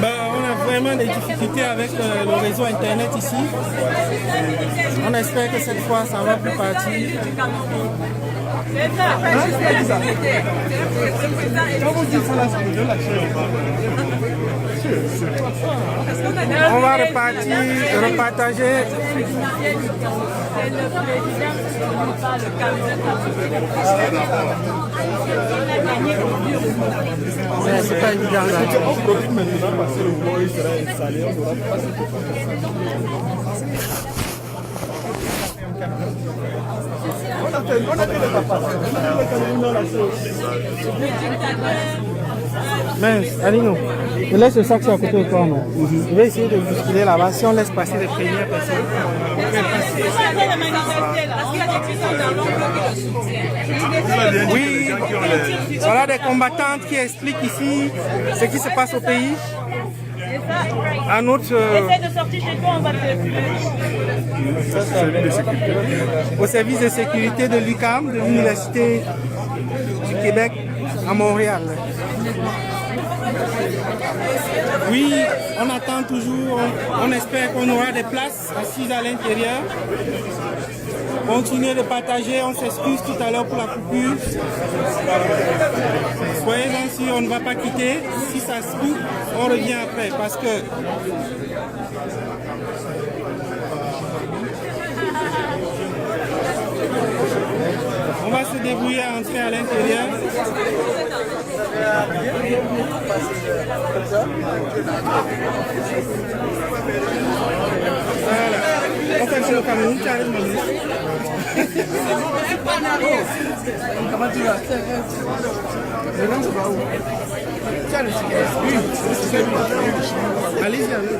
On a vraiment des difficultés avec le réseau internet ici. On espère que cette fois ça va plus partir. On va repartager. C'est pas évident là. Mince, allez-nous. Je laisse le sac sur à côté de toi, non? Je vais essayer de bousculer là-bas. Si on laisse passer les premières personnes. Oui, voilà des combattantes qui expliquent ici ce qui se passe au pays. Un autre. Essaye de sortir chez toi, on va te. Au service de sécurité de l'UQAM, de l'Université du Québec à Montréal. Oui, on attend toujours, on espère qu'on aura des places assises à l'intérieur. Continuez de partager, on s'excuse tout à l'heure pour la coupure. Soyez-en sûrs, on ne va pas quitter. Si ça se coupe, on revient après parce que on va se débrouiller à entrer à l'intérieur. Voilà. On fait sur le Cameroun, tu arrives maintenant. Comment tu vas? Maintenant, tu vas où? Tu as le ticket? Oui. Allez-y, allez.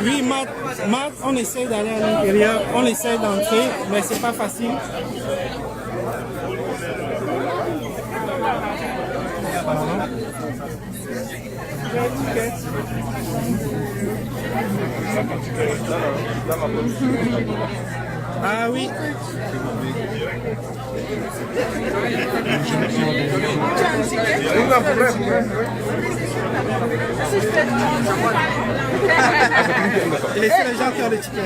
Oui, Marc, on essaie d'aller à l'intérieur, on essaie d'entrer, mais c'est pas facile. Ah oui. Laissez les gens faire le ticket.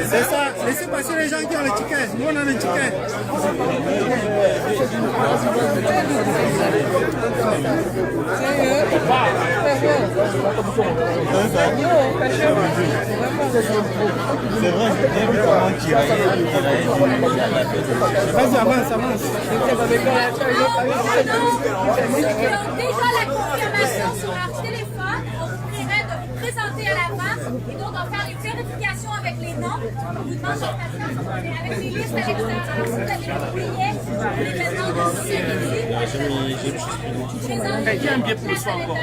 C'est ça, laissez passer les gens qui ont le ticket. Nous on a le ticket. C'est vrai, j'ai vu comment tirailler. Vas-y, avance, avance. Ils ont déjà la confirmation sur leur téléphone. On vous prierait de vous présenter à l'avant et donc on va faire une vérification avec les noms. On vous demande votre patience avec les listes à l'extérieur. Alors, si vous avez oublié l'événement de ce midi, Il y a un billet pour le soir encore.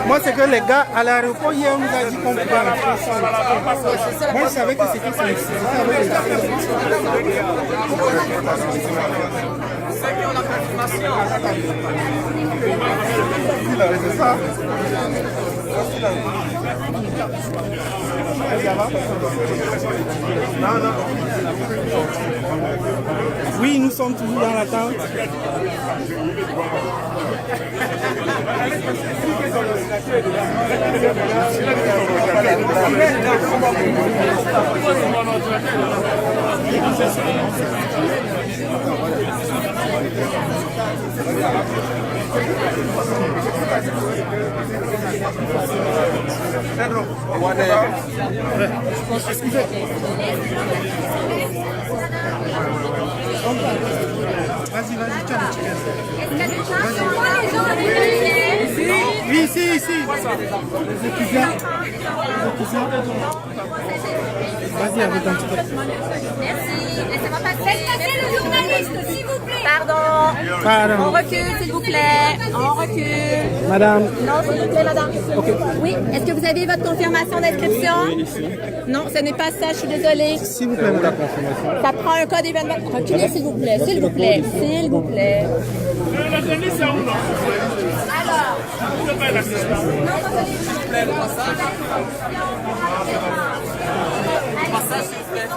Moi, c'est que les gars, à l'aéroport, hier, on nous a dit qu'on pouvait rentrer sans le ticket. Moi, je savais que c'était ça. C'est ça. Oui, nous sommes toujours dans l'attente. Excusez. Vas-y, tu as le ticket. Oui, ici. Les étudiants. Vas-y, avec ton ticket. merci. Laissez-moi passer. Laissez passer le journaliste. Pardon. Pardon. On recule, s'il vous plaît. On recule. Madame. Non, s'il vous plaît, madame. Oui, est-ce que vous avez votre confirmation d'inscription? Non, ce n'est pas ça, je suis désolée. S'il vous plaît, madame. Ça prend un code événement. Reculez, s'il vous plaît, s'il vous plaît, s'il vous plaît. Alors. Passage, s'il vous plaît.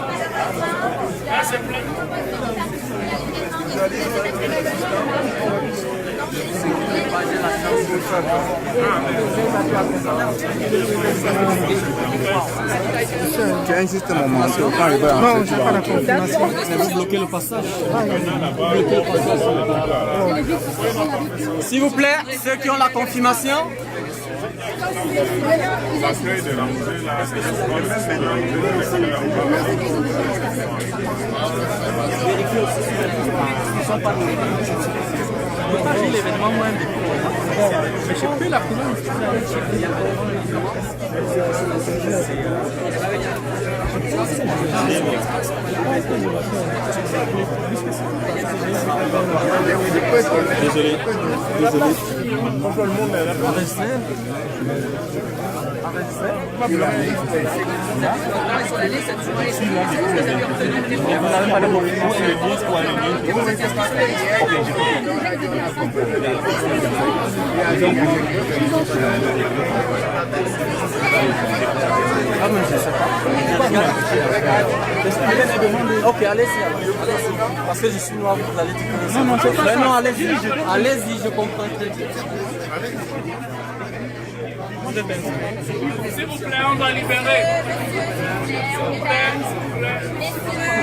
Tu insistes un moment, quand il va Non, je n'ai pas la confirmation. Vous bloquez le passage. S'il vous plaît, ceux qui ont la confirmation. L'événement moins mais je sais plus la couleur. Désolé. Pourquoi le monde est là? Ok, allez-y. Parce que je suis noir, vous allez dire que non, allez-y. Allez-y, je comprends très bien. S'il vous plaît, on doit libérer.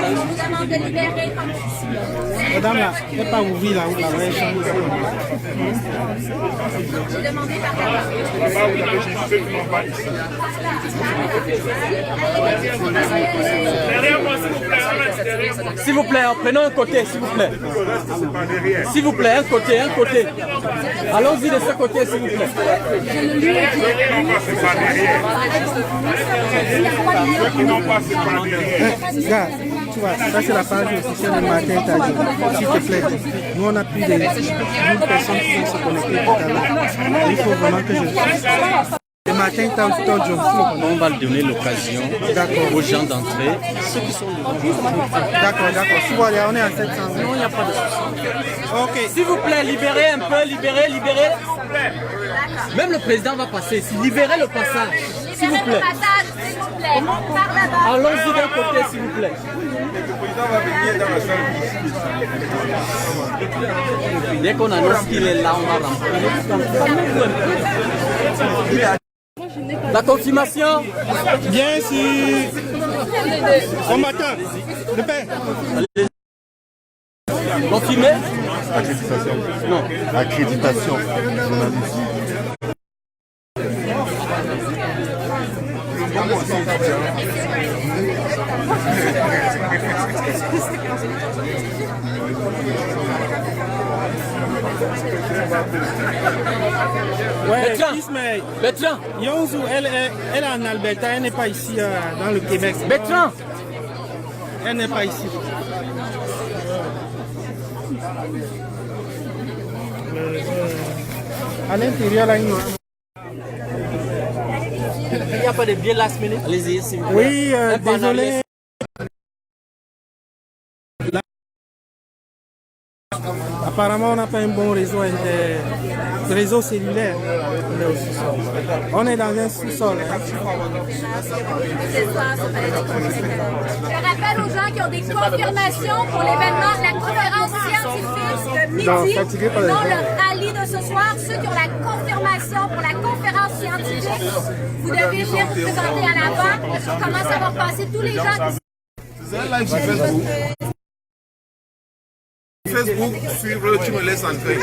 Je vous demande de libérer. Madame, là, n'est pas ouvrir la vraie chambre. J'ai demandé par là. Derrière moi, s'il vous plaît, on reste derrière moi. S'il vous plaît, prenons un côté, s'il vous plaît. S'il vous plaît, un côté. Allons-y de ce côté, s'il vous plaît. Regarde, tu vois, ça c'est la page officielle de Matin Taji. S'il te plaît, nous on a plus de 1000 personnes qui vont se connecter tout à l'heure. Il faut vraiment que je... Le Matin Taji, On va donner l'occasion aux gens d'entrer. Ceux qui sont d'accord. Si vous allez, on est à 700. non, il n'y a pas de souci. Ok. S'il vous plaît, libérez un peu, libérez. Même le président va passer. Libérez le passage, s'il vous Libérez le plaît. passage, s'il vous plaît. Par là-bas. Allons-y d'un côté, s'il vous plaît. Dès qu'on annonce qu'il est là, on va rentrer. La confirmation. Bien sûr. Combattant. De paix. Confirmé. Accréditation. Non. Accréditation. Ouais, Bertrand. Ismaël. Bertrand. Yonzou, elle est en Alberta, elle n'est pas ici dans le Québec. Bertrand. Elle n'est pas ici. À l'intérieur, là, il Il n'y a pas de billets last minute. Allez-y, s'il vous plaît. oui, désolé. Apparemment, on n'a pas un bon réseau cellulaire. On est dans un sous-sol. Je rappelle aux gens qui ont des confirmations pour l'événement, la conférence scientifique de midi, dont le rallye de ce soir. Ceux qui ont la confirmation pour la conférence scientifique, vous devez venir vous présenter à l'avant. On commence à voir passer tous les gens qui Facebook, suivre, tu me laisses entrer.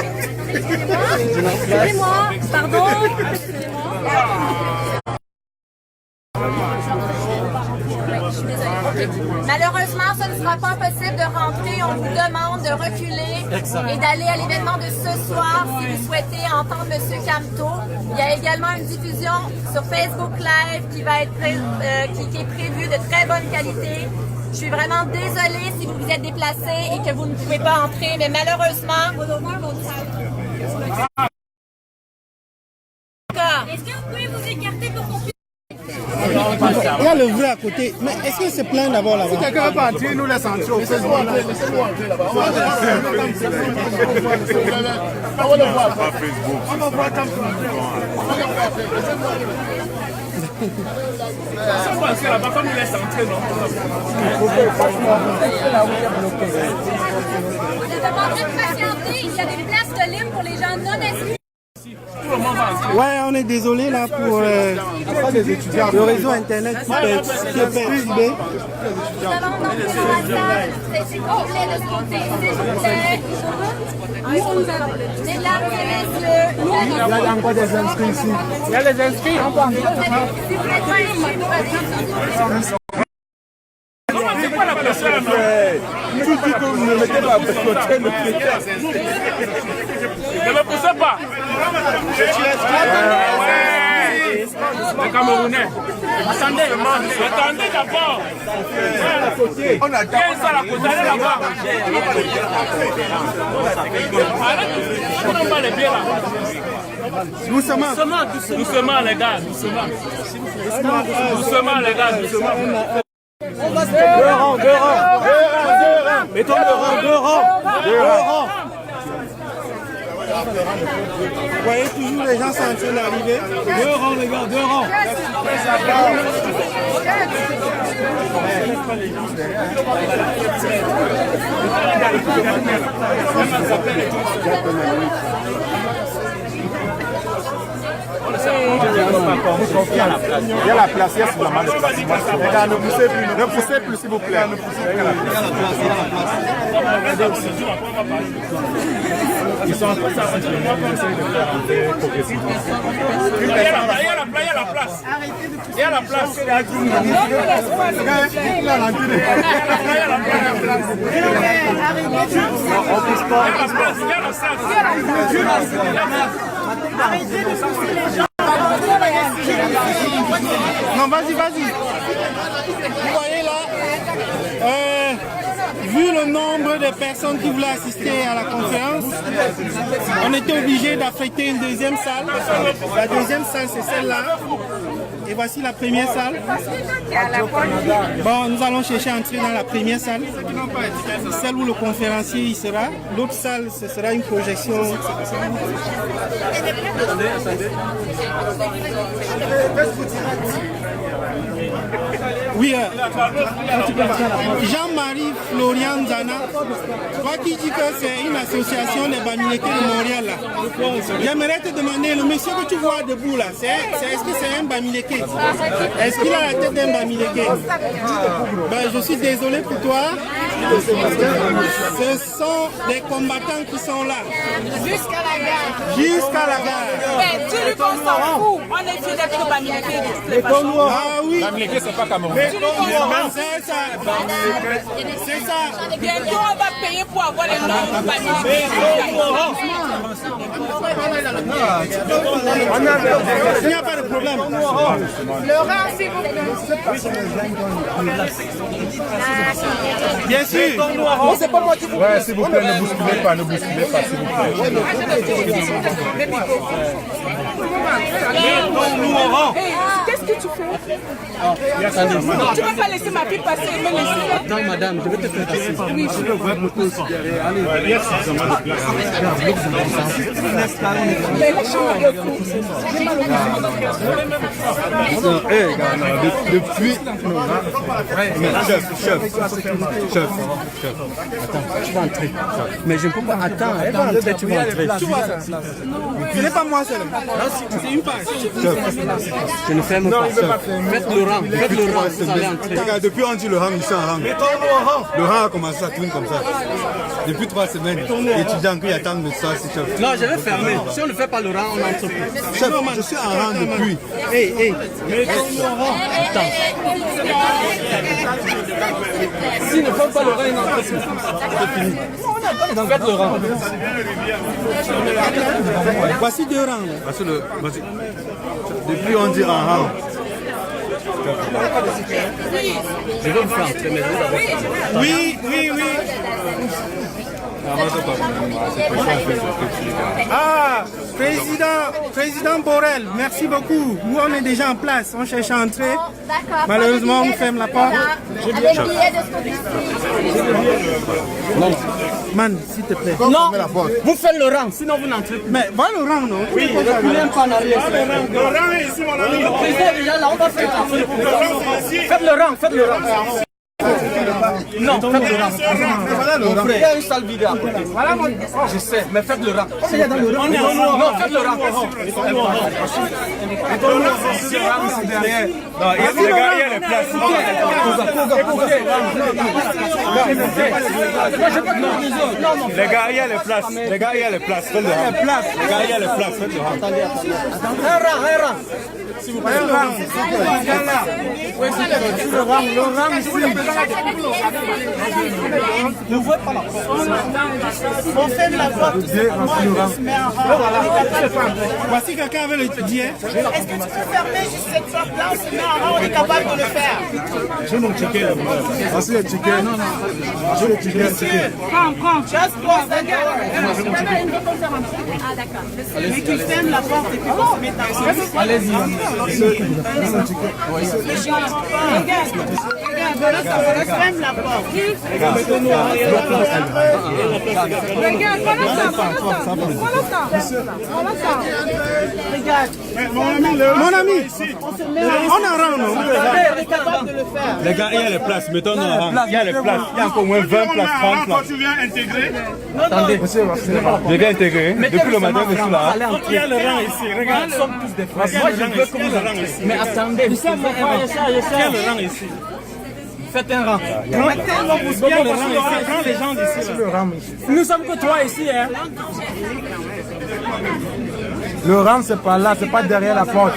Excusez-moi, pardon. Malheureusement, ce ne sera pas possible de rentrer. On vous demande de reculer et d'aller à l'événement de ce soir si vous souhaitez entendre M. Camteau. Il y a également une diffusion sur Facebook Live qui va être qui est prévue de très bonne qualité. Je suis vraiment désolée si vous vous êtes déplacés et que vous ne pouvez pas entrer, mais malheureusement... Est-ce que vous pouvez vous écarter pour qu'on puisse... Il y a le vrai à côté. Mais est-ce que c'est plein d'abord là-bas? Si quelqu'un veut pas entrer, il nous laisse entrer. Laissez-nous entrer là-bas. On va Facebook. On va voir comme ça. Là-bas, comme il laisse entrer, non? Vous êtes en train de patienter. Il y a des places de libre pour les gens non inscrits. Ouais, on est désolé là pour le réseau internet qui est perturbé. Nous allons entrer dans la salle. C'est complet de ce côté, s'il vous plaît. Mesdames et messieurs, il y a encore des inscrits ici. Il y a des inscrits. si vous n'êtes pas ici, nous allons... C'est quoi la pression là, non? Tout dit que vous ne mettez pas côté le critère. Ne me poussez pas. Les Camerounais. Attendez d'abord. On a 15 ans à côté, allez là-bas. Arrête, on va les pieds là. Doucement les gars, doucement. Doucement les gars, doucement. Deux rangs. Mettons deux rangs. Vous voyez toujours les gens sont en train d'arriver. Deux rangs les gars, deux rangs. Il y a la place, il y a suffisamment de place. Ne poussez plus, s'il vous plaît. Ils sont en train de progressivement. Il y a la place. Il y a la place. Non, vas-y. Vous voyez là, vu le nombre de personnes qui voulaient assister à la conférence, on était obligé d'affecter une deuxième salle. La deuxième salle, c'est celle-là. Et voici la première salle. Bon, nous allons chercher à entrer dans la première salle. Celle où le conférencier y sera. L'autre salle, ce sera une projection. Oui, Jean-Marie Florian Zana, toi qui dis que c'est une association des Bamileke de Montréal là. J'aimerais te demander, le monsieur que tu vois debout là, est-ce que c'est un Bamileke? Est-ce qu'il a la tête d'un Bamileke? Ben, je suis désolé pour toi. Ce sont des combattants qui sont là. Jusqu'à la gare. Jusqu'à la gare. Mais tu lui qu'on s'en fout. On est fiers d'être Bamileke de toutes les façons. Ah oui. Bamileke, c'est pas Cameroun. C'est ça. C'est ça. Bientôt, on va payer pour avoir les noms de Bamileke. Il n'y a pas de problème. Laurent, s'il vous plaît. Bien sûr. C'est pas moi qui vous... Ouais, s'il vous plaît, ne bousculez pas, s'il vous plaît. Qu'est-ce que tu fais? Non, tu ne vas pas laisser ma fille passer et me laisser. Non, madame, je vais te faire passer. Oui, je vais vous considérer. Allez, Il y a suffisamment de place. Mais lâchez-moi le coup. Depuis... Chef. attends, tu vas entrer. Mais je ne peux pas. Attends, elle va entrer, tu vas entrer. Ce n'est pas moi seulement. C'est une page. Je ne ferme pas. Faites le rang, vous allez entrer. Regarde, depuis on dit le rang, ils sont en rang. Le rang a commencé à tourner comme ça. Depuis 3 semaines, les étudiants qui attendent le soir, c'est chef. Non, je vais fermer. Si on ne fait pas le rang, on n'entre plus. Chef, je suis en rang depuis. Hey. Attends. S'ils ne font pas le rang, ils n'entrent plus. C'est fini. Faites le rang. Voici 2 rangs. Depuis on dit en rang. Je veux vous faire entrer, mais vous d'abord. Oui. Ah, président Borrell, merci beaucoup. Nous, on est déjà en place. On cherche à entrer. D'accord. Malheureusement, on ferme la porte. Avec billet de Scotiabank. Man, s'il te plaît. Non, vous faites le rang, sinon vous n'entrez plus. Mais va le rang, non? Oui, Reculez un peu en arrière. Le rang est ici, mon ami. Le président est déjà là, on va faire la Faites le rang, faites le rang. Non, faites le rang. Il y a une salle vide à côté. Je sais, mais faites le rang. Non, faites le rang. Non, les gars, il y a les places. Les gars, il y a les places. Les gars, il y a les places. Faites le rang. Les gars, il y a les places. Faites le rang. Un rang. S'il vous plaît. Le rang, Ne voyez pas la porte. On fait de la porte. voici quelqu'un avec le billet. Est-ce que tu peux fermer juste cette porte-là? On se met en rang, on est capable de le faire. J'ai mon ticket là. Voici le ticket. J'ai le ticket. Prends. Just close the door. Ah, d'accord. Mais qu'il ferme la porte et puis qu'on se mette en rang. Allez-y. Regarde, ferme la porte. Regarde, voilà ça. Regarde. Mon ami, on a rang, non? On est capable de le faire. Les gars, il y a les places. Mettons-nous en rang. Il y a les places. Il y a encore au moins 20 places, 30 places. Tu viens intégrer? Attendez. Je viens intégrer. Depuis le matin, je suis là. Il y a le rang ici. Regarde, nous sommes tous des frères. Moi, je veux que vous entrez. Mais attendez, vous savez, il y a le rang ici. Faites un rang. Prends les gens d'ici. Nous sommes que trois ici. Hein. Le rang, c'est pas là, c'est pas derrière la porte.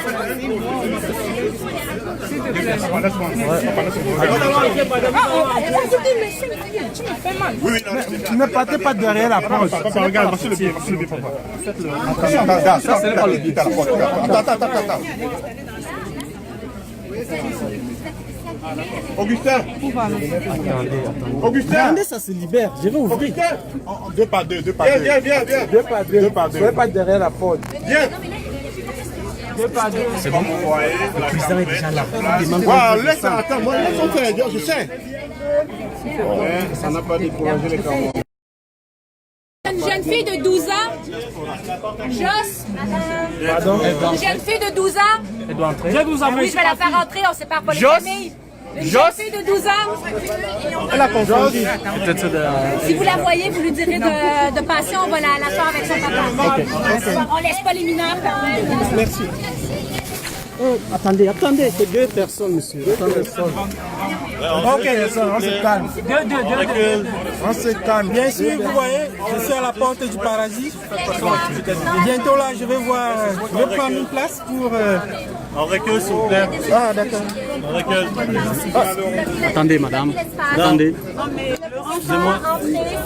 Ne partez pas derrière la porte. Regarde, voici le billet, papa. Ça, c'est pas le billet à la porte. Attends. Augustin. Attendez, ça se libère. Je vais ouvrir. Deux par deux. Viens. Deux par deux. Soyez pas derrière la porte. C'est bon. Le président est déjà là. Laisse ça, attends, moi, laisse faire, je sais. Ça n'a pas découragé les camps. Une jeune fille de 12 ans. Joss. Une jeune fille de 12 ans. Elle doit entrer. Oui, je vais la faire rentrer, on sépare pas les familles. Une jeune fille de 12 ans. Elle a confondu. Si vous la voyez, vous lui direz de passer, on va la faire avec son papa. On laisse pas les mineurs parler. Merci. Attendez, c'est deux personnes, monsieur. Deux personnes. Ok, on se calme. On se calme. Bien sûr, vous voyez, je suis à la porte du paradis. Bientôt là, je vais prendre une place pour... On recule, s'il vous plaît. Ah, d'accord. On recule. Attendez, madame. Attendez. Excusez-moi.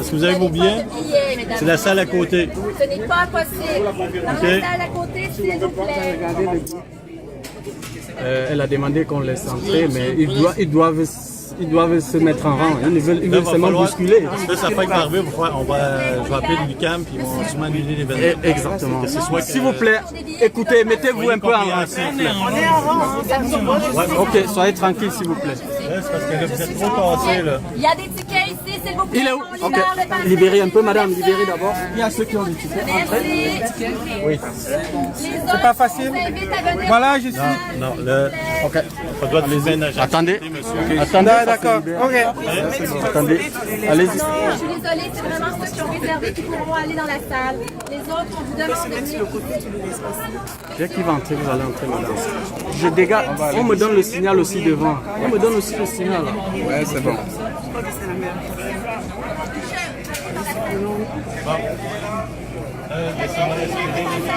Est-ce que vous avez vos billets? C'est la salle à côté. Ce n'est pas possible. Dans la salle à côté, s'il vous plaît. Elle a demandé qu'on laisse entrer, mais ils doivent se mettre en rang. Ils veulent seulement bousculer. Ça fait que arriver, je vais appeler l'UQAM puis ils vont sûrement annuler l'événement. Exactement. S'il vous plaît, écoutez, mettez-vous un peu en rang. Ok, soyez tranquille, s'il vous plaît. C'est parce que vous êtes trop cassés, là. Il y a des tickets ici, s'il vous plaît. Il est où? Ok. Libérez un peu, madame, libérez d'abord. Il y a ceux qui ont des tickets. Merci. Oui. C'est pas facile. Voilà, je suis... Non, OK. On doit les ménager. Attendez. Attendez, d'accord. Ok. Attendez. Allez-y. Je suis désolée, c'est vraiment ceux qui ont réservé qui pourront aller dans la salle. Les autres, on vous demande de venir. Dès qu'il va entrer, vous allez entrer, madame. Je dégage. On me donne le signal aussi devant. On me donne aussi le signal. Ouais, c'est bon.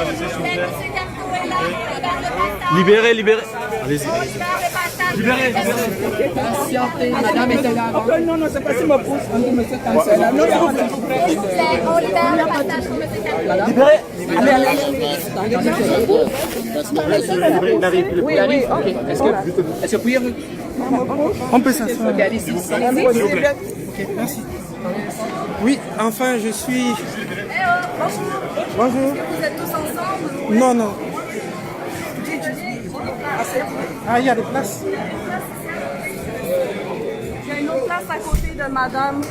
Monsieur Carto est là, Libérez. Allez-y. le passage. Madame était là avant. Non, non, c'est pas si ma pousse. On dit, monsieur Cancela. Non, non, s'il vous plaît. On libère le partage pour M. Cancela. Libérez. Oui, oui, ok. Est-ce que vous pouvez... On peut s'asseoir. Ok, merci. Oui, enfin, je suis... Bonjour. Vous êtes tous ensemble? Non, non. Ah, il y a des places. Il y a une autre place à côté de madame.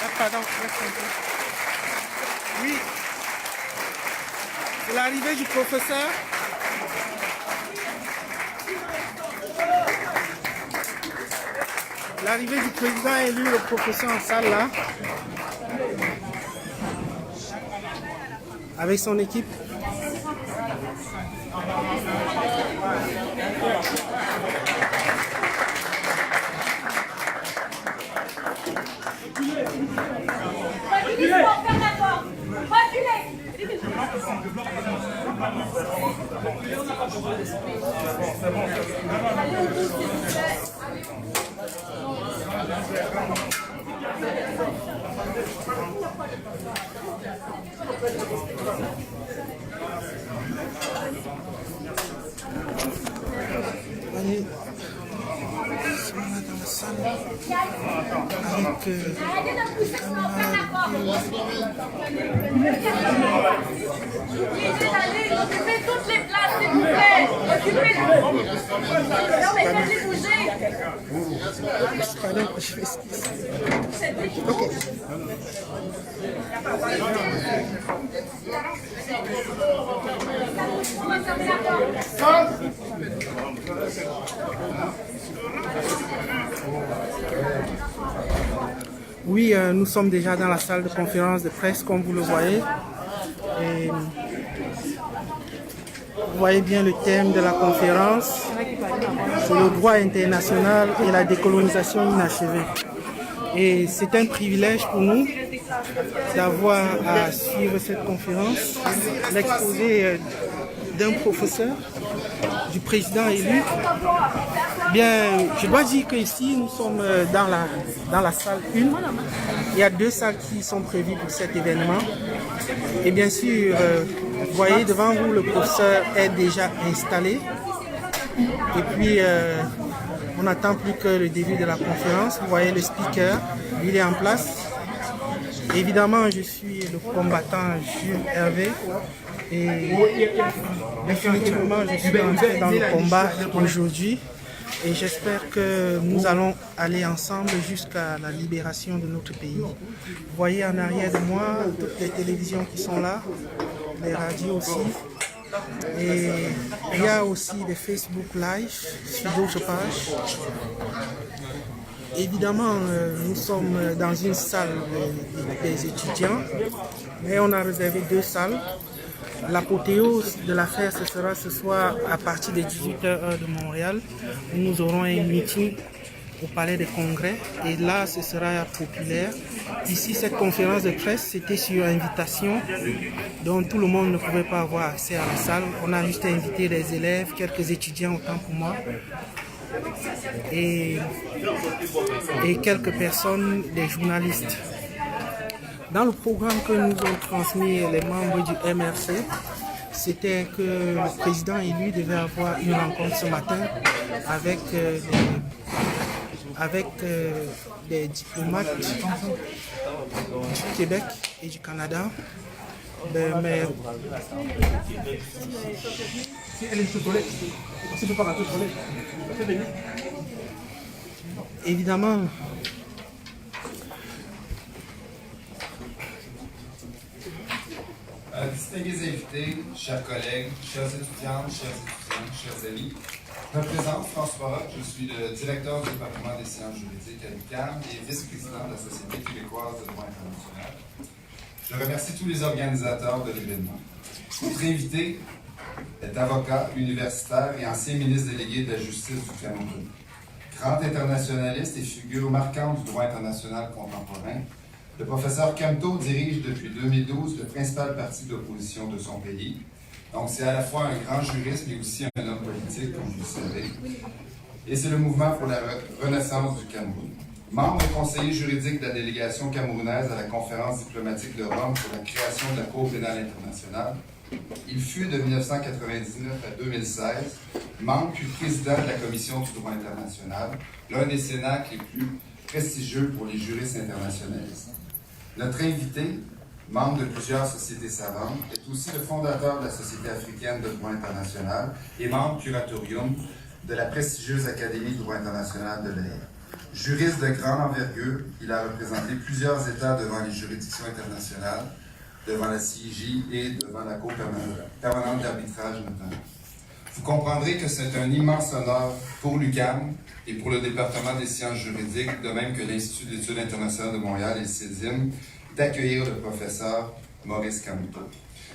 Ah, pardon, reste un peu. Oui. C'est l'arrivée du professeur. L'arrivée du président élu, le professeur en salle là. Avec son équipe. Reculez, pour faire la porte. Reculez. Allez, ils sont là dans la salle avec Arrêtez de pousser, sinon on ferme la porte. Allez, occupez toutes les places, s'il vous plaît. Occupez-les. Non, mais faites-les bouger. pardon, je m'excuse. Ok. On va fermer la porte. Oui, nous sommes déjà dans la salle de conférence de presse, comme vous le voyez. Et vous voyez bien le thème de la conférence, c'est le droit international et la décolonisation inachevée. Et c'est un privilège pour nous d'avoir à suivre cette conférence, l'exposé d'un professeur, du président élu. Bien, je dois dire qu'ici, nous sommes dans la salle 1. Il y a 2 salles qui sont prévues pour cet événement. Et bien sûr, vous voyez devant vous, le professeur est déjà installé. Et puis, on n'attend plus que le début de la conférence. Vous voyez le speaker, il est en place. Évidemment, je suis le combattant Jules Hervé. Et définitivement, je suis entré dans le combat aujourd'hui. Et j'espère que nous allons aller ensemble jusqu'à la libération de notre pays. Vous voyez en arrière de moi toutes les télévisions qui sont là, les radios aussi. Et il y a aussi des Facebook Live sur d'autres pages. Évidemment, nous sommes dans une salle des étudiants, mais on a réservé 2 salles. L'apothéose de l'affaire, ce sera ce soir à partir de 18h heure de Montréal, où nous aurons un meeting au Palais des Congrès. Et là, ce sera populaire. Ici, cette conférence de presse, c'était sur invitation, donc tout le monde ne pouvait pas avoir accès à la salle. On a juste invité des élèves, quelques étudiants autant pour moi, et quelques personnes, des journalistes. Dans le programme que nous ont transmis les membres du MRC, c'était que le président élu devait avoir une rencontre ce matin avec des diplomates du Québec et du Canada. Mais évidemment, distingués invités, chers collègues, chers étudiantes, chers amis, je me présente François Roch, je suis le directeur du département des sciences juridiques à l'UQAM et vice-président de la Société québécoise de droit international. Je remercie tous les organisateurs de l'événement. Notre invité est avocat universitaire et ancien ministre délégué de la Justice du Cameroun. Grand internationaliste et figure marquante du droit international contemporain, le professeur Kemto dirige depuis 2012 le principal parti d'opposition de son pays, Donc, c'est à la fois un grand juriste, mais aussi un homme politique, comme vous le savez. Et c'est le mouvement pour la renaissance du Cameroun. Membre et conseiller juridique de la délégation camerounaise à la conférence diplomatique de Rome pour la création de la Cour pénale internationale, il fut de 1999 à 2016 membre puis président de la Commission du droit international, l'un des cénacles les plus prestigieux pour les juristes internationalistes. Notre invité, membre de plusieurs sociétés savantes, est aussi le fondateur de la Société africaine de droit international et membre curatorium de la prestigieuse Académie de droit international de l'Aie. Juriste de grande envergure, il a représenté plusieurs États devant les juridictions internationales, devant la CIJ et devant la Cour permanente d'arbitrage notamment. Vous comprendrez que c'est un immense honneur pour l'UQAM et pour le département des sciences juridiques, de même que l'Institut d'études internationales de Montréal et le CEDIM, d'accueillir le professeur Maurice Kamto.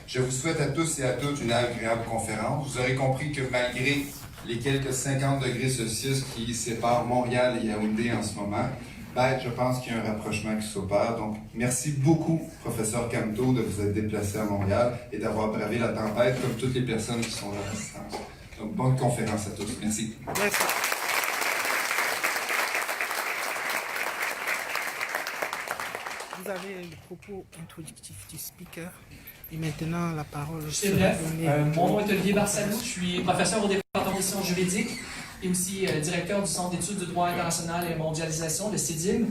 Je vous souhaite à tous et à toutes une agréable conférence. Vous aurez compris que malgré les quelques 50 degrés Celsius qui séparent Montréal et Yaoundé en ce moment, je pense qu'il y a un rapprochement qui s'opère. Donc, merci beaucoup, professeur Kamto, de vous être déplacé à Montréal et d'avoir bravé la tempête, comme toutes les personnes qui sont là à distance. Donc, bonne conférence à tous. Merci. Merci. Vous avez le propos introductif du speaker. Et maintenant, la parole C'est bref. Mon nom est Olivier Barsalou. Je suis professeur au département des sciences juridiques et aussi directeur du Centre d'études du droit international et mondialisation, le CEDIM.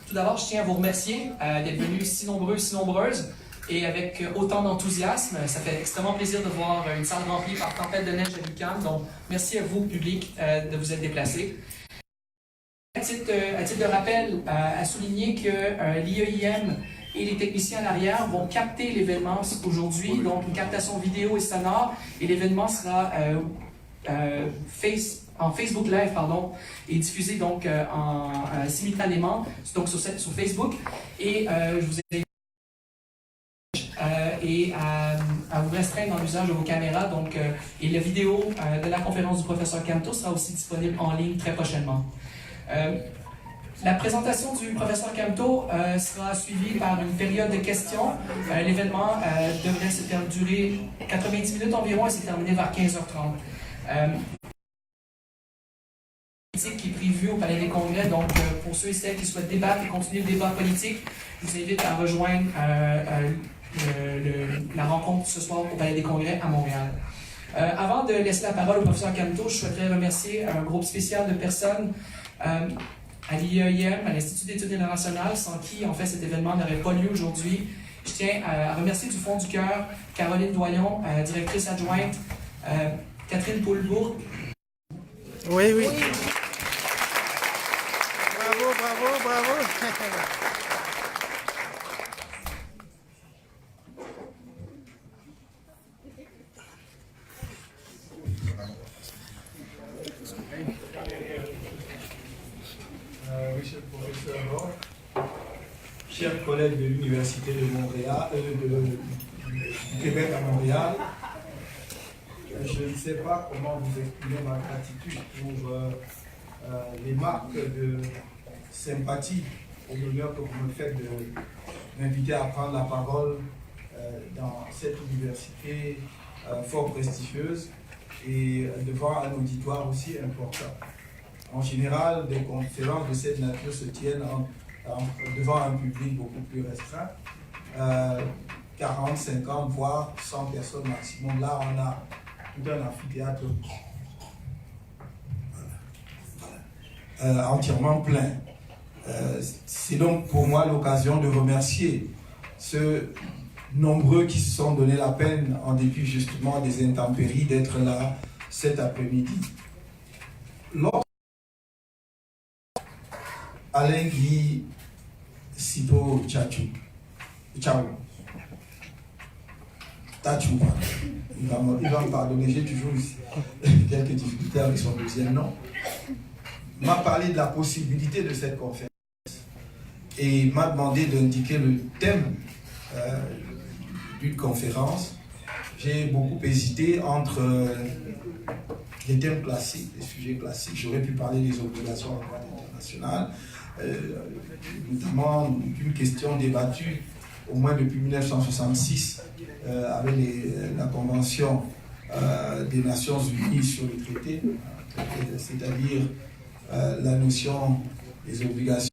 Tout d'abord, je tiens à vous remercier d'être venus si nombreux, si nombreuses et avec autant d'enthousiasme. Ça fait extrêmement plaisir de voir une salle remplie par tempête de neige à l'UQAM. Donc, merci à vous, public, de vous être déplacés. À titre de rappel, à souligner que l'IEIM et les techniciens à l'arrière vont capter l'événement aujourd'hui, donc une captation vidéo et sonore, et l'événement sera en Facebook Live, et diffusé donc simultanément donc sur Facebook. Et je vous invite à vous restreindre dans l'usage de vos caméras. Donc, et la vidéo de la conférence du professeur Kamto sera aussi disponible en ligne très prochainement. La présentation du professeur Kamto sera suivie par une période de questions. L'événement devrait se faire durer 90 minutes environ et s'est terminé vers 15h30. Qui est prévu au Palais des Congrès, donc pour ceux et celles qui souhaitent débattre et continuer le débat politique, je vous invite à rejoindre la rencontre ce soir au Palais des Congrès à Montréal. Avant de laisser la parole au professeur Kamto, je souhaiterais remercier un groupe spécial de personnes à l'IEIM, à l'Institut d'études internationales, sans qui, en fait, cet événement n'aurait pas lieu aujourd'hui. Je tiens à remercier du fond du cœur Caroline Doyon, directrice adjointe, Catherine Poulbourg. Oui. Bravo. Monsieur le professeur, chers collègues de l'Université de Montréal, du Québec à Montréal, je ne sais pas comment vous exprimer ma gratitude pour les marques de sympathie et l'honneur que vous me faites de m'inviter à prendre la parole dans cette université fort prestigieuse et devant un auditoire aussi important. En général, des conférences de cette nature se tiennent devant un public beaucoup plus restreint, 40, 50, voire 100 personnes maximum. Là, on a tout un amphithéâtre entièrement plein. C'est donc pour moi l'occasion de remercier ceux nombreux qui se sont donné la peine, en dépit justement des intempéries, d'être là cet après-midi. Alain Guy Sipo Tchachou. Tachou. Il va me pardonner, j'ai toujours quelques difficultés avec son deuxième nom. M'a parlé de la possibilité de cette conférence et m'a demandé d'indiquer le thème d'une conférence. J'ai beaucoup hésité entre les thèmes classiques, les sujets classiques. J'aurais pu parler des obligations en droit international, notamment d'une question débattue au moins depuis 1966, avec la Convention des Nations Unies sur le traité, c'est-à-dire la notion des obligations.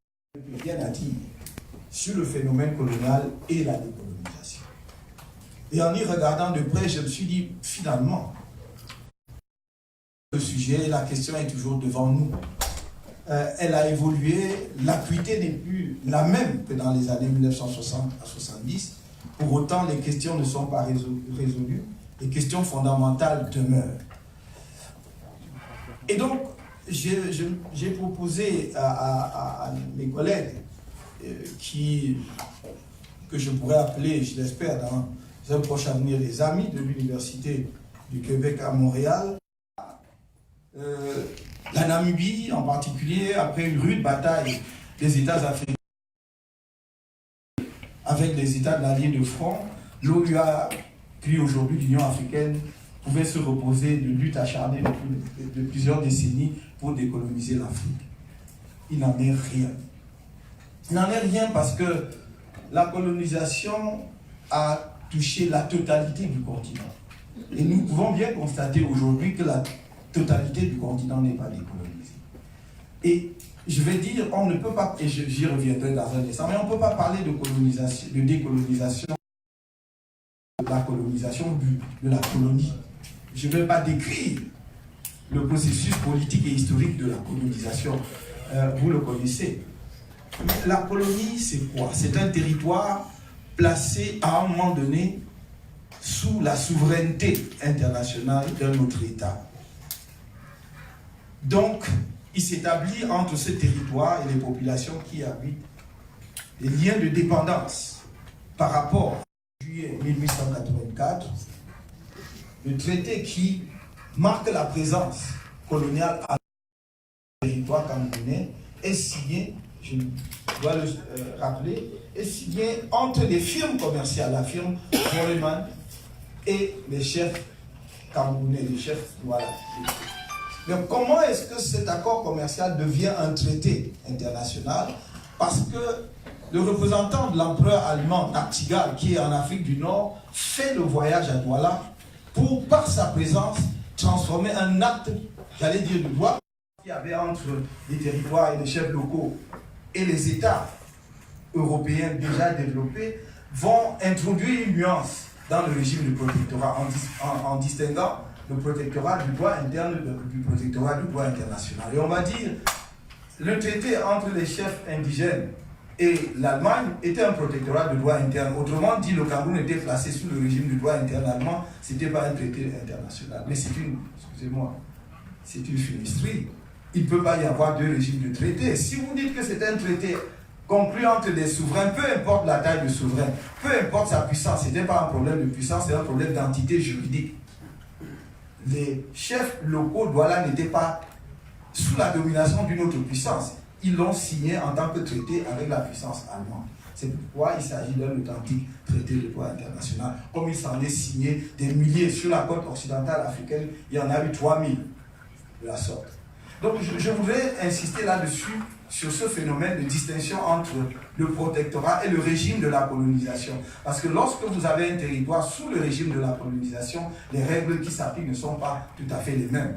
Rien à dire sur le phénomène colonial et la décolonisation. Et en y regardant de près, je me suis dit, finalement, le sujet, la question est toujours devant nous. Elle a évolué, l'acuité n'est plus la même que dans les années 1960 à 70. Pour autant, les questions ne sont pas résolues, les questions fondamentales demeurent. Et donc, j'ai proposé à mes collègues que je pourrais appeler, je l'espère, dans un proche avenir, les amis de l'Université du Québec à Montréal, la Namibie en particulier, après une rude bataille des États africains avec les États de la ligne de front, l'OUA, puis aujourd'hui l'Union africaine, pouvait se reposer de luttes acharnées de plusieurs décennies pour décoloniser l'Afrique. Il n'en est rien. Il n'en est rien parce que la colonisation a touché la totalité du continent. Et nous pouvons bien constater aujourd'hui que la totalité du continent n'est pas décolonisée. Et je vais dire, on ne peut pas, et j'y reviendrai dans un instant, mais on ne peut pas parler de colonisation, de décolonisation, de la colonisation de la colonie. Je ne vais pas décrire le processus politique et historique de la colonisation. Vous le connaissez. La colonie, c'est quoi? C'est un territoire placé à un moment donné sous la souveraineté internationale d'un autre État. Donc, il s'établit entre ce territoire et les populations qui y habitent des liens de dépendance par rapport à juillet 1884, le traité qui marque la présence coloniale à territoire camerounais est signé, je dois le rappeler, est signé entre les firmes commerciales, la firme Foreman et les chefs camerounais, les chefs, voilà. Donc comment est-ce que cet accord commercial devient un traité international? Parce que le représentant de l'empereur allemand, Nachtigal, qui est en Afrique du Nord, fait le voyage à Douala pour, par sa présence, transformer un acte, j'allais dire, de droit, qu'il y avait entre les territoires et les chefs locaux et les États européens déjà développés, vont introduire une nuance dans le régime du protectorat en distinguant le protectorat du droit interne du protectorat du droit international. Et on va dire, le traité entre les chefs indigènes et l'Allemagne était un protectorat de droit interne. Autrement dit, le Cameroun était placé sous le régime du droit interne allemand, ce n'était pas un traité international. Mais c'est une, excusez-moi, c'est une fumisterie. Il ne peut pas y avoir deux régimes de traité. Si vous dites que c'est un traité conclu entre des souverains, peu importe la taille du souverain, peu importe sa puissance, ce n'était pas un problème de puissance, c'est un problème d'entité juridique. Les chefs locaux Douala n'étaient pas sous la domination d'une autre puissance. Ils l'ont signé en tant que traité avec la puissance allemande. C'est pourquoi il s'agit d'un authentique traité de droit international. Comme il s'en est signé des milliers sur la côte occidentale africaine, il y en a eu 3000 de la sorte. Donc je voudrais insister là-dessus, sur ce phénomène de distinction entre le protectorat et le régime de la colonisation. Parce que lorsque vous avez un territoire sous le régime de la colonisation, les règles qui s'appliquent ne sont pas tout à fait les mêmes.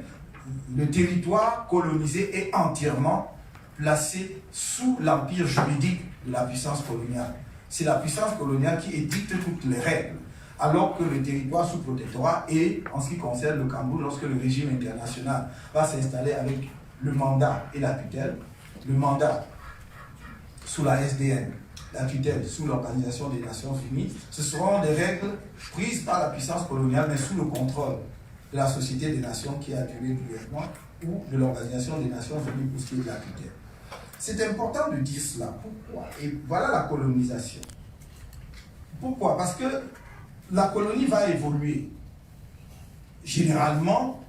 Le territoire colonisé est entièrement placé sous l'empire juridique de la puissance coloniale. C'est la puissance coloniale qui édicte toutes les règles. Alors que le territoire sous protectorat est, en ce qui concerne le Cameroun, lorsque le régime international va s'installer avec le mandat et la tutelle, le mandat sous la SDN, la tutelle sous l'Organisation des Nations Unies, ce seront des règles prises par la puissance coloniale, mais sous le contrôle de la Société des Nations qui a duré brièvement, ou de l'Organisation des Nations Unies pour ce qui est de la tutelle. C'est important de dire cela. Pourquoi? Et voilà la colonisation. Pourquoi? Parce que la colonie va évoluer généralement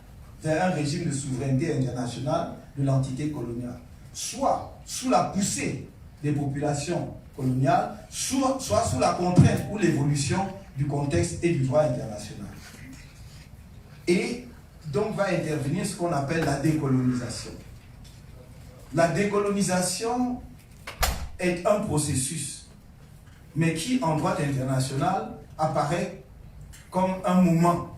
vers un régime de souveraineté internationale de l'entité coloniale, soit sous la poussée des populations coloniales, soit sous la contrainte ou l'évolution du contexte et du droit international. Et donc va intervenir ce qu'on appelle la décolonisation. La décolonisation est un processus mais qui en droit international apparaît comme un moment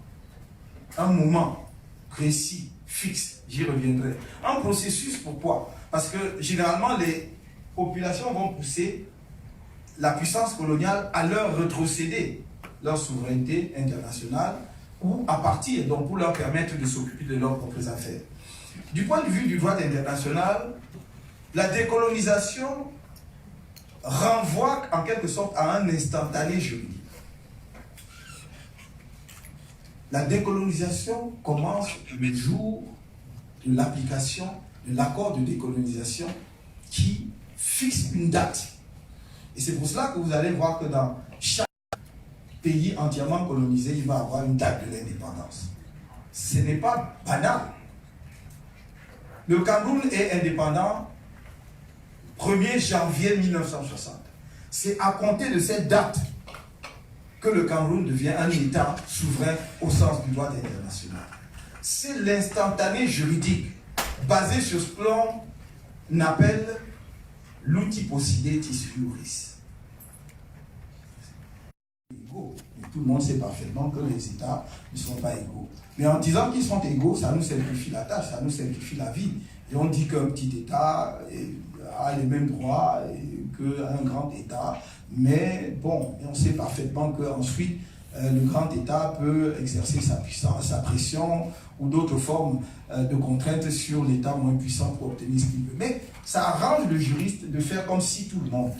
précis, fixe, j'y reviendrai. Un processus, pourquoi? Parce que généralement les populations vont pousser la puissance coloniale à leur rétrocéder leur souveraineté internationale ou à partir, donc pour leur permettre de s'occuper de leurs propres affaires. Du point de vue du droit international, la décolonisation renvoie en quelque sorte à un instantané juridique. La décolonisation commence le jour de l'application de l'accord de décolonisation qui fixe une date. Et c'est pour cela que vous allez voir que dans chaque pays entièrement colonisé, il va avoir une date de l'indépendance. Ce n'est pas banal. Le Cameroun est indépendant 1er janvier 1960. C'est à compter de cette date que le Cameroun devient un État souverain au sens du droit international. C'est l'instantané juridique basé sur ce que l'on appelle l'outil possidetis iuris. Tout le monde sait parfaitement que les États ne sont pas égaux. Mais en disant qu'ils sont égaux, ça nous simplifie la tâche, ça nous simplifie la vie. Et on dit qu'un petit État a les mêmes droits qu'un grand État. Mais bon, on sait parfaitement qu'ensuite, le grand État peut exercer sa puissance, sa pression ou d'autres formes de contraintes sur l'État moins puissant pour obtenir ce qu'il veut. Mais ça arrange le juriste de faire comme si tout le monde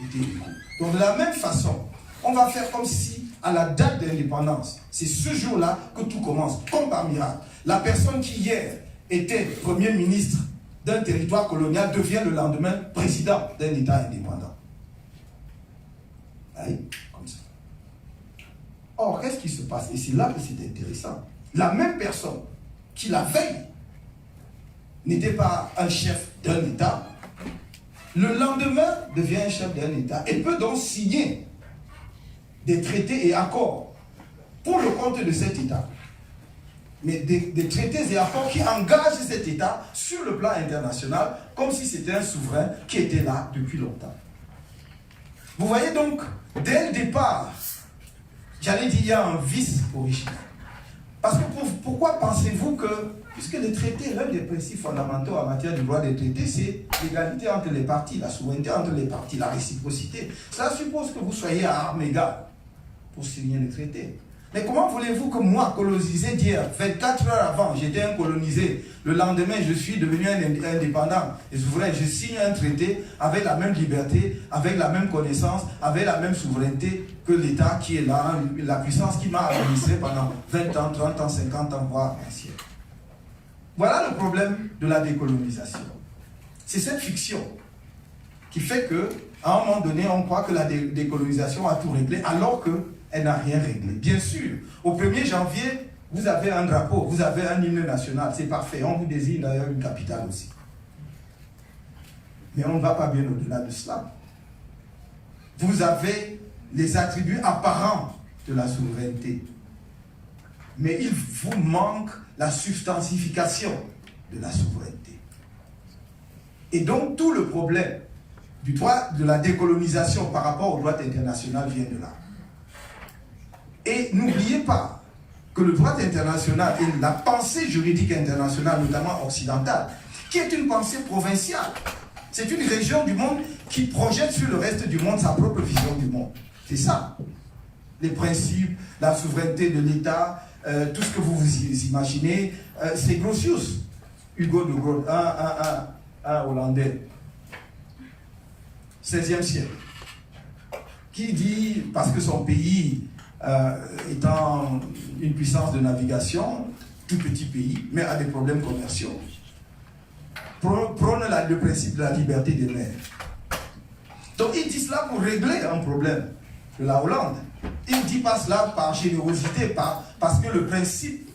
était égaux. Donc de la même façon, on va faire comme si, à la date de l'indépendance, c'est ce jour-là que tout commence, comme par miracle. La personne qui hier était Premier ministre d'un territoire colonial devient le lendemain président d'un État indépendant. Allez, comme ça. Or, qu'est-ce qui se passe? Et c'est là que c'est intéressant. La même personne qui la veille n'était pas un chef d'un État, le lendemain devient un chef d'un État et peut donc signer des traités et accords pour le compte de cet État. Mais des traités et accords qui engagent cet État sur le plan international comme si c'était un souverain qui était là depuis longtemps. Vous voyez donc, dès le départ, j'allais dire, il y a un vice original. Parce que pourquoi pensez-vous que, puisque les traités, l'un des principes fondamentaux en matière de droit des traités, c'est l'égalité entre les parties, la souveraineté entre les parties, la réciprocité. Cela suppose que vous soyez à armes égales pour signer les traités. Mais comment voulez-vous que moi, colonisé d'hier, 24 heures avant, j'étais un colonisé, le lendemain, je suis devenu un indépendant et souverain, je signe un traité avec la même liberté, avec la même connaissance, avec la même souveraineté que l'État qui est là, la puissance qui m'a administré pendant 20 ans, 30 ans, 50 ans, voire un siècle. Voilà le problème de la décolonisation. C'est cette fiction qui fait que, à un moment donné, on croit que la décolonisation a tout réglé, alors qu'elle n'a rien réglé. Bien sûr, au 1er janvier, vous avez un drapeau, vous avez un hymne national, c'est parfait. On vous désigne d'ailleurs une capitale aussi. Mais on ne va pas bien au-delà de cela. Vous avez les attributs apparents de la souveraineté. Mais il vous manque la substantification de la souveraineté. Et donc tout le problème du droit de la décolonisation par rapport au droit international vient de là. Et n'oubliez pas que le droit international et la pensée juridique internationale, notamment occidentale, qui est une pensée provinciale, c'est une région du monde qui projette sur le reste du monde sa propre vision du monde. C'est ça. Les principes, la souveraineté de l'État, tout ce que vous vous imaginez, c'est Grotius, Hugo de Groot, un Hollandais, 16e siècle, qui dit, parce que son pays étant une puissance de navigation, tout petit pays, mais a des problèmes commerciaux, prône le principe de la liberté des mers. Donc il dit cela pour régler un problème de la Hollande. Il ne dit pas cela par générosité, parce que le principe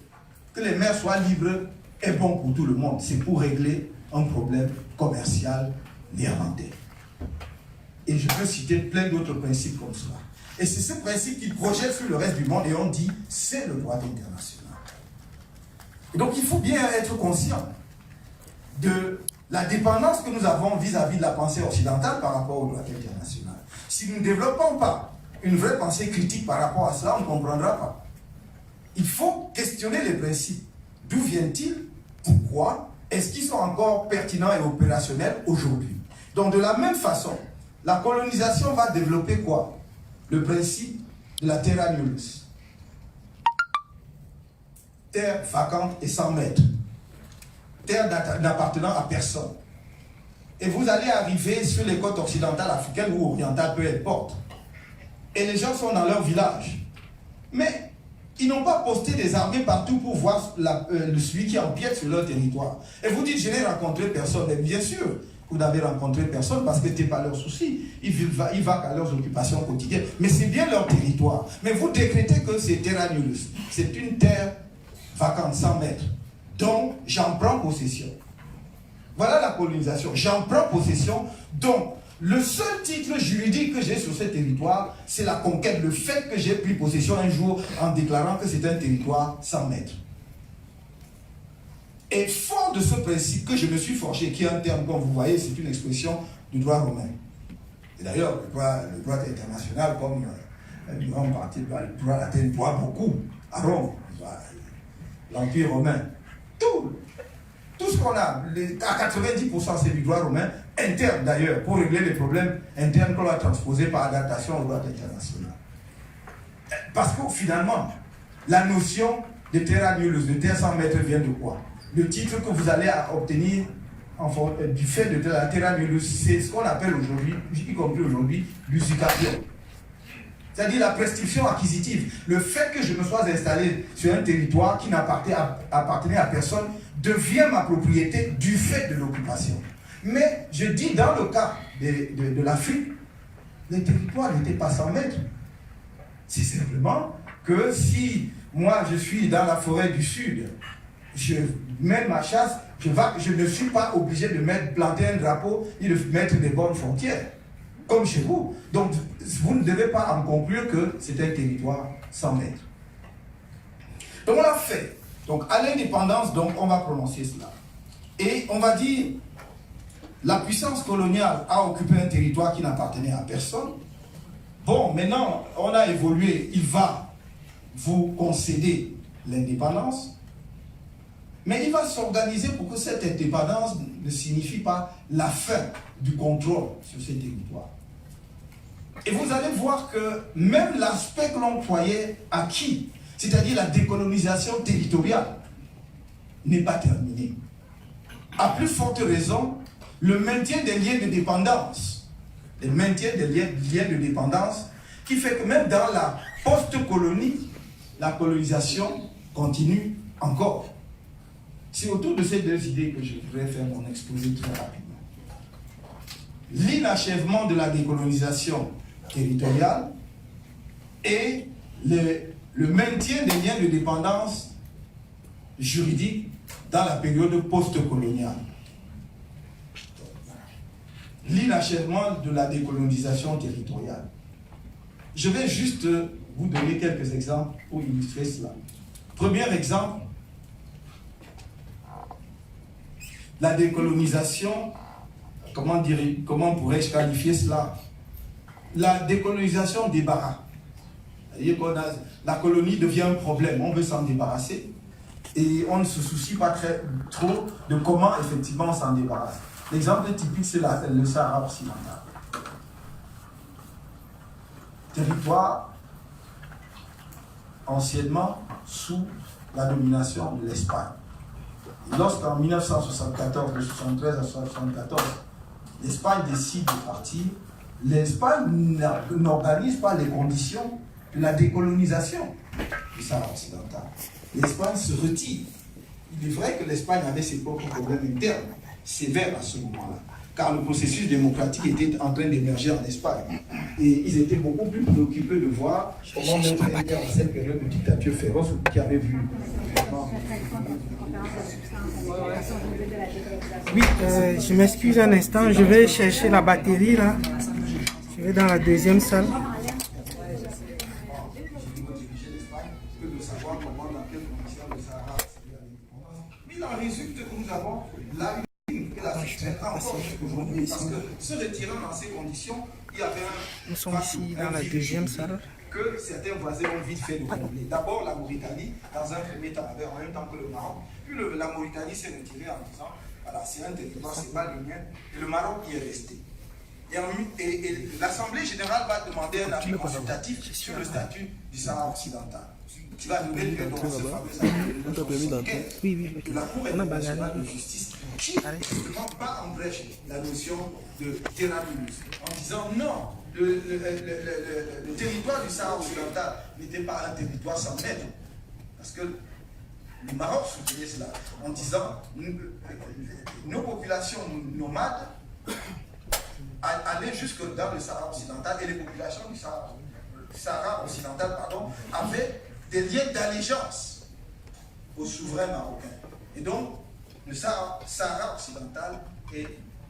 que les mers soient libres est bon pour tout le monde. C'est pour régler un problème commercial néerlandais. Et je peux citer plein d'autres principes comme cela. Et c'est ce principe qui projette sur le reste du monde et on dit c'est le droit international. Et donc il faut bien être conscient de la dépendance que nous avons vis-à-vis de la pensée occidentale par rapport au droit international. Si nous ne développons pas une vraie pensée critique par rapport à cela, on ne comprendra pas. Il faut questionner les principes. D'où viennent-ils? Pourquoi? Est-ce qu'ils sont encore pertinents et opérationnels aujourd'hui? Donc de la même façon, la colonisation va développer quoi? Le principe de la terra nullius. Terre vacante et sans maître. Terre n'appartenant à personne. Et vous allez arriver sur les côtes occidentales africaines ou orientales, peu importe. Et les gens sont dans leur village. Mais ils n'ont pas posté des armées partout pour voir celui qui empiète sur leur territoire. Et vous dites, je n'ai rencontré personne. Mais bien sûr, vous n'avez rencontré personne parce que ce n'est pas leur souci. Ils vont qu'à leurs occupations quotidiennes. Mais c'est bien leur territoire. Mais vous décrétez que c'est terra nullius. C'est une terre vacante, sans maître. Donc, j'en prends possession. Voilà la colonisation. J'en prends possession. Donc, le seul titre juridique que j'ai sur ce territoire, c'est la conquête. Le fait que j'ai pris possession un jour en déclarant que c'est un territoire sans maître. Et fort de ce principe que je me suis forgé, qui est un terme, comme vous voyez, c'est une expression du droit romain. Et d'ailleurs, le droit international, comme une grande partie du droit latin, doit beaucoup à Rome, l'Empire romain. Tout ce qu'on a, à 90% c'est du droit romain, interne d'ailleurs, pour régler les problèmes internes qu'on va transposer par adaptation au droit international. Parce que finalement, la notion de terra nullius, de terre sans maître, vient de quoi? Le titre que vous allez obtenir du fait de la terra nullius, c'est ce qu'on appelle aujourd'hui, y compris aujourd'hui, l'usucapion. C'est-à-dire la prescription acquisitive. Le fait que je me sois installé sur un territoire qui n'appartenait à personne devient ma propriété du fait de l'occupation. Mais je dis, dans le cas de l'Afrique, les territoires n'étaient pas sans maître. C'est simplement que si moi je suis dans la forêt du sud, je mène ma chasse, je ne suis pas obligé de planter un drapeau et de mettre des bornes frontières, comme chez vous. Donc vous ne devez pas en conclure que c'est un territoire sans maître. Donc on l'a fait. Donc à l'indépendance, donc on va prononcer cela. Et on va dire, la puissance coloniale a occupé un territoire qui n'appartenait à personne. Bon, maintenant, on a évolué, il va vous concéder l'indépendance, mais il va s'organiser pour que cette indépendance ne signifie pas la fin du contrôle sur ces territoires. Et vous allez voir que même l'aspect que l'on croyait acquis, c'est-à-dire la décolonisation territoriale, n'est pas terminée. À plus forte raison, le maintien des liens de dépendance, le maintien des liens de dépendance, qui fait que même dans la post-colonie, la colonisation continue encore. C'est autour de ces deux idées que je voudrais faire mon exposé très rapidement. L'inachèvement de la décolonisation territoriale et le maintien des liens de dépendance juridique dans la période post-coloniale. L'inachèvement de la décolonisation territoriale. Je vais juste vous donner quelques exemples pour illustrer cela. Premier exemple, la décolonisation, comment pourrais-je qualifier cela? La décolonisation débarras. C'est-à-dire que la colonie devient un problème, on veut s'en débarrasser et on ne se soucie pas trop de comment effectivement on s'en débarrasse. L'exemple typique, c'est le Sahara occidental. Territoire anciennement sous la domination de l'Espagne. Lorsqu'en 1974, de 1973 à 1974, l'Espagne décide de partir, l'Espagne n'organise pas les conditions de la décolonisation du Sahara occidental. L'Espagne se retire. Il est vrai que l'Espagne avait ses propres problèmes internes, sévères à ce moment-là, car le processus démocratique était en train d'émerger en Espagne. Et ils étaient beaucoup plus préoccupés de voir comment mettre un terme à cette période de dictature féroce qui avait vu. Oui, je m'excuse un instant, je vais chercher la batterie là. Je vais dans la deuxième salle. Il en résulte que nous avons la une que l'Afrique centrale encore aujourd'hui, parce que se retirant dans ces conditions, il y avait Nous sommes ici dans la deuxième salle. Que certains voisins ont vite fait de combler. D'abord la Mauritanie, dans un premier temps, avait en même temps que le Maroc. Puis la Mauritanie s'est retirée en disant, voilà, c'est un territoire, c'est pas le mien, et le Maroc y est resté. Et l'Assemblée générale va demander un avis consultatif sur le statut du Sahara occidental, qui va donner lieu dans ce fameux de la Cour internationale de justice, qui ne pas en brèche la notion de terrorisme, en disant non, le territoire du Sahara occidental n'était pas un territoire sans mètres, parce que le Maroc soutenait cela, en disant nos populations nomades allaient jusque dans le Sahara occidental, et les populations du Sahara occidental avaient des liens d'allégeance au souverain marocain. Et donc, le Sahara occidental est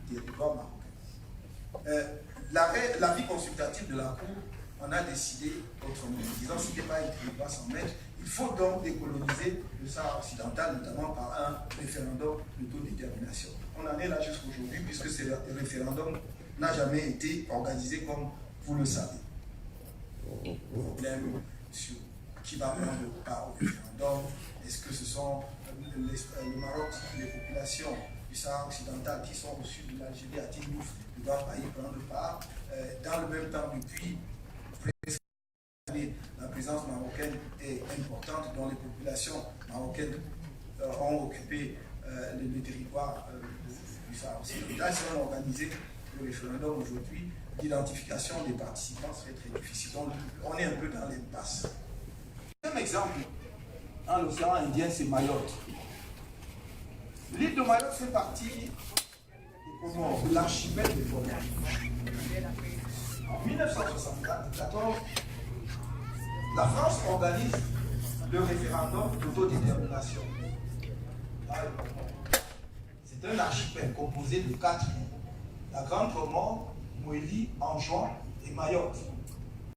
territoire marocain. L'avis consultatif de la Cour en a décidé autrement, en disant que ce n'était pas un territoire sans mètres. Il faut donc décoloniser le Sahara occidental, notamment par un référendum d'autodétermination. On en est là jusqu'aujourd'hui, puisque ce référendum n'a jamais été organisé comme vous le savez. Problème sur qui va prendre part au référendum. Est-ce que ce sont le Maroc, les populations du Sahara occidental qui sont au sud de l'Algérie, à Tindouf, ne doivent pas y prendre part? Dans le même temps, depuis presque la présence marocaine est importante, dont les populations marocaines ont occupé le territoire du Sahara occidental. Si on a organisé le référendum aujourd'hui, l'identification des participants serait très difficile. Donc, on est un peu dans l'impasse. Un exemple, dans l'océan Indien, c'est Mayotte. L'île de Mayotte fait partie de l'archipel des Comores. En 1974, la France organise le référendum d'autodétermination. C'est un archipel composé de 4 îles. La Grande Comore, Moélie, Anjouan et Mayotte.